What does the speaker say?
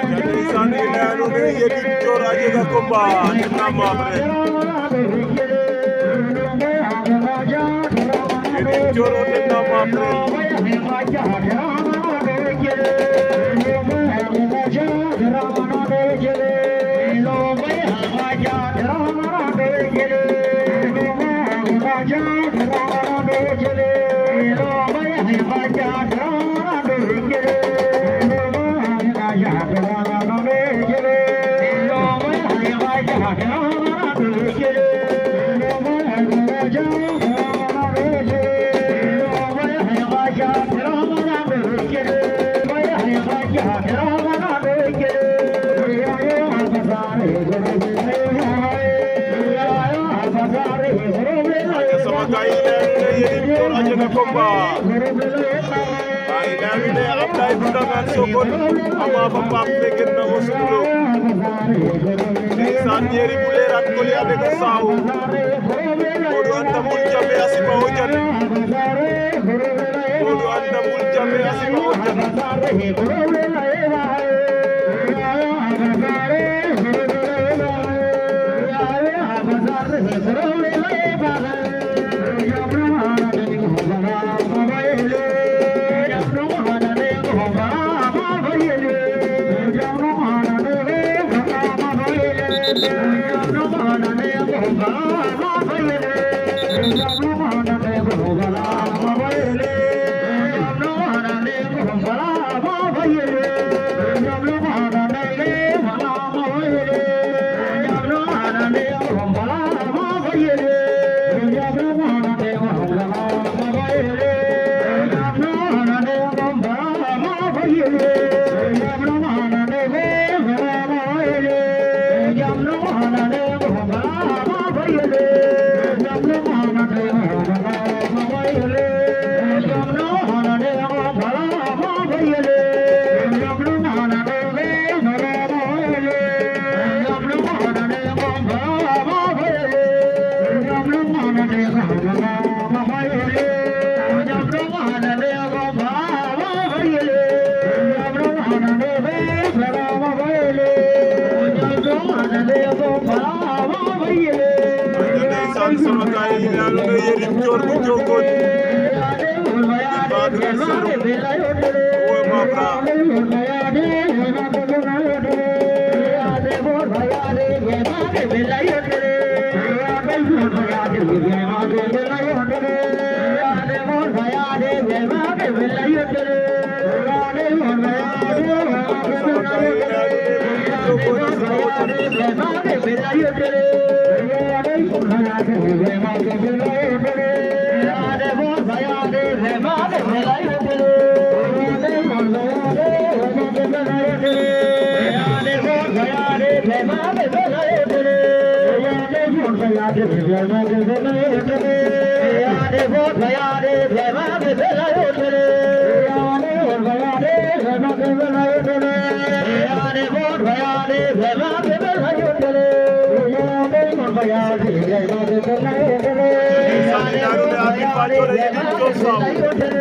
Jadi sani lalu ni yedi jora jaga komba nama bre. Yedi jora ni nama bre. Sama kay yedi jora jaga komba. Ay lagi ne Abdai Bundangan Sokone ama bamba pegen na wosulu. Ndeysaan ñeeri bu leerat ko li ade ko saaw. Modou Anta mul jabe asiba hojan. Modou Anta mul jabe asiba hojan. Sama kay lalu ne yedi jor bu jogon. Badu seru. Owe ma bra. Sani lalu ne adi pacho le yedi jor saaw.